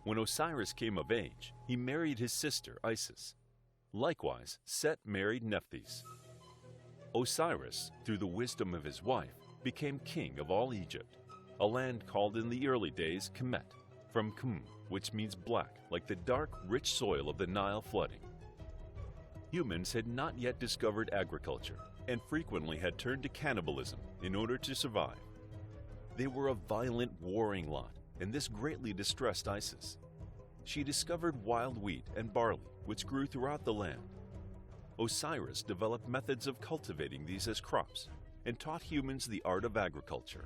When Osiris came of age, he married his sister Isis. Likewise, Set married Nephthys. Osiris, through the wisdom of his wife, became king of all Egypt, a land called in the early days Kemet, from Kum, which means black, like the dark, rich soil of the Nile flooding. Humans had not yet discovered agriculture and frequently had turned to cannibalism in order to survive. They were a violent, warring lot, and this greatly distressed Isis. She discovered wild wheat and barley, which grew throughout the land. Osiris developed methods of cultivating these as crops and taught humans the art of agriculture.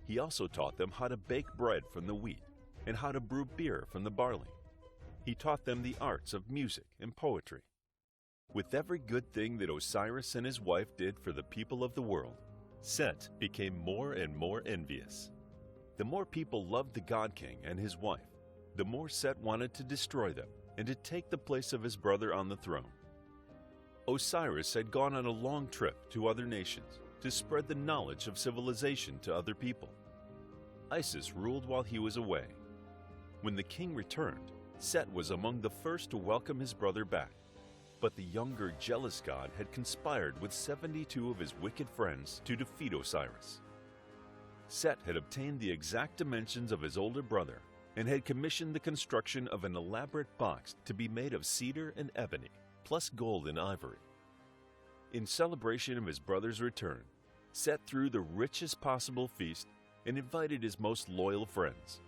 He also taught them how to bake bread from the wheat and how to brew beer from the barley. He taught them the arts of music and poetry. With every good thing that Osiris and his wife did for the people of the world, Set became more and more envious. The more people loved the God King and his wife, the more Set wanted to destroy them and to take the place of his brother on the throne. Osiris had gone on a long trip to other nations to spread the knowledge of civilization to other people. Isis ruled while he was away. When the king returned, Set was among the first to welcome his brother back. But the younger, jealous god had conspired with 72 of his wicked friends to defeat Osiris. Set had obtained the exact dimensions of his older brother and had commissioned the construction of an elaborate box to be made of cedar and ebony, plus gold and ivory. In celebration of his brother's return, Set threw the richest possible feast and invited his most loyal friends.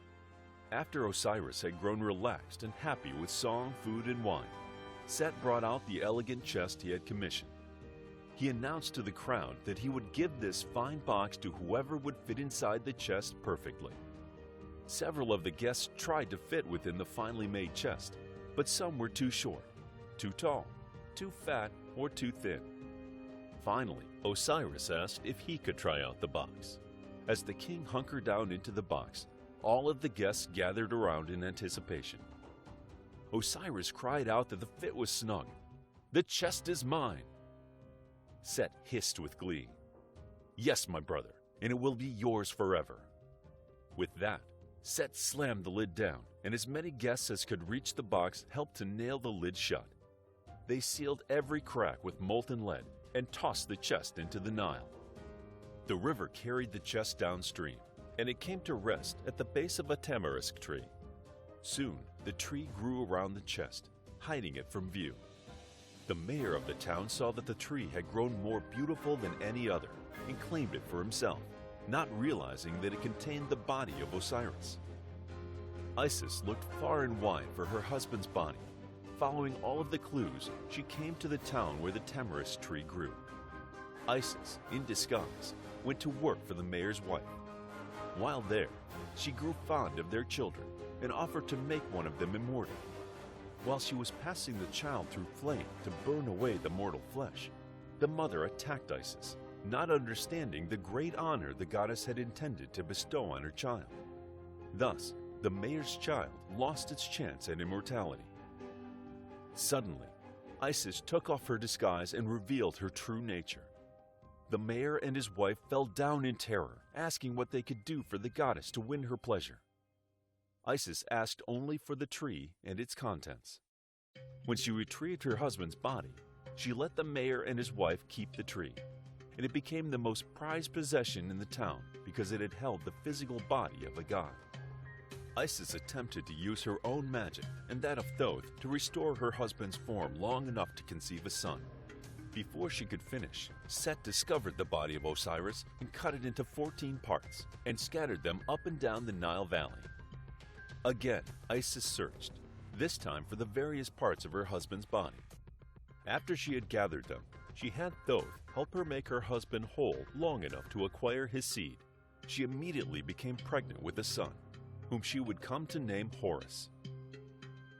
After Osiris had grown relaxed and happy with song, food, and wine, Set brought out the elegant chest he had commissioned. He announced to the crowd that he would give this fine box to whoever would fit inside the chest perfectly. Several of the guests tried to fit within the finely made chest, but some were too short, too tall, too fat, or too thin. Finally, Osiris asked if he could try out the box. As the king hunkered down into the box, all of the guests gathered around in anticipation. Osiris cried out that the fit was snug. "The chest is mine!" Set hissed with glee. "Yes, my brother, and it will be yours forever." With that, Set slammed the lid down, and as many guests as could reach the box helped to nail the lid shut. They sealed every crack with molten lead and tossed the chest into the Nile. The river carried the chest downstream, and it came to rest at the base of a tamarisk tree. Soon, the tree grew around the chest, hiding it from view. The mayor of the town saw that the tree had grown more beautiful than any other and claimed it for himself, not realizing that it contained the body of Osiris. Isis looked far and wide for her husband's body. Following all of the clues, she came to the town where the tamarisk tree grew. Isis, in disguise, went to work for the mayor's wife. While there, she grew fond of their children and offered to make one of them immortal. While she was passing the child through flame to burn away the mortal flesh, the mother attacked Isis, not understanding the great honor the goddess had intended to bestow on her child. Thus, the mayor's child lost its chance at immortality. Suddenly, Isis took off her disguise and revealed her true nature. The mayor and his wife fell down in terror, asking what they could do for the goddess to win her pleasure. Isis asked only for the tree and its contents. When she retrieved her husband's body, she let the mayor and his wife keep the tree, and it became the most prized possession in the town because it had held the physical body of a god. Isis attempted to use her own magic and that of Thoth to restore her husband's form long enough to conceive a son. Before she could finish, Set discovered the body of Osiris and cut it into 14 parts and scattered them up and down the Nile Valley. Again, Isis searched, this time for the various parts of her husband's body. After she had gathered them, she had Thoth help her make her husband whole long enough to acquire his seed. She immediately became pregnant with a son, whom she would come to name Horus.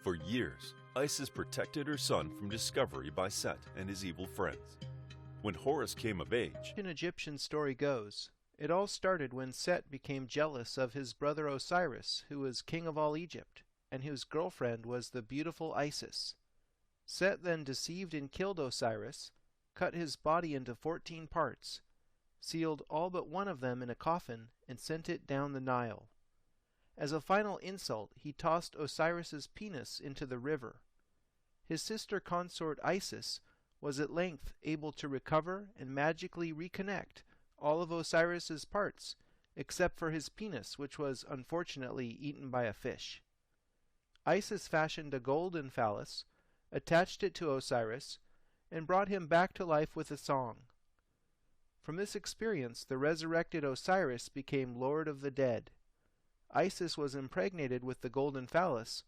For years, Isis protected her son from discovery by Set and his evil friends. When Horus came of age, An Egyptian story goes, it all started when Set became jealous of his brother Osiris, who was king of all Egypt, and whose girlfriend was the beautiful Isis. Set then deceived and killed Osiris, cut his body into 14 parts, sealed all but one of them in a coffin, and sent it down the Nile. As a final insult, he tossed Osiris's penis into the river. His sister consort Isis was at length able to recover and magically reconnect all of Osiris's parts, except for his penis, which was unfortunately eaten by a fish. Isis fashioned a golden phallus, attached it to Osiris, and brought him back to life with a song. From this experience, the resurrected Osiris became Lord of the Dead. Isis was impregnated with the golden phallus,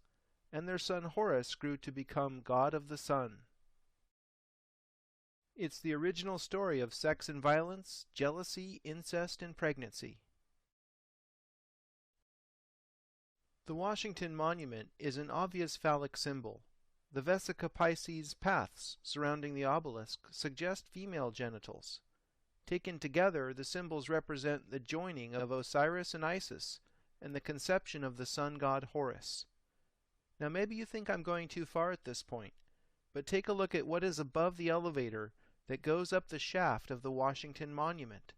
and their son Horus grew to become god of the sun. It's the original story of sex and violence, jealousy, incest, and pregnancy. The Washington Monument is an obvious phallic symbol. The Vesica Pisces paths surrounding the obelisk suggest female genitals. Taken together, the symbols represent the joining of Osiris and Isis and the conception of the sun god Horus. Now maybe you think I'm going too far at this point, but take a look at what is above the elevator that goes up the shaft of the Washington Monument,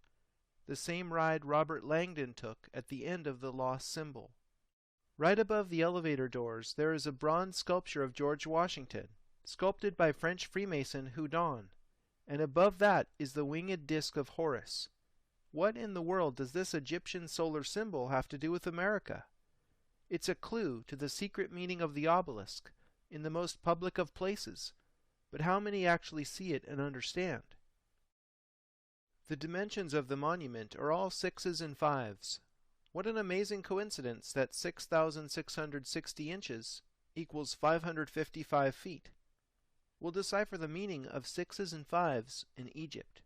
the same ride Robert Langdon took at the end of the lost symbol. Right above the elevator doors there is a bronze sculpture of George Washington, sculpted by French Freemason Houdon, and above that is the winged disc of Horus. What in the world does this Egyptian solar symbol have to do with America? It's a clue to the secret meaning of the obelisk, in the most public of places, but how many actually see it and understand? The dimensions of the monument are all 6s and 5s. What an amazing coincidence that 6,660 inches equals 555 feet. We'll decipher the meaning of 6s and 5s in Egypt.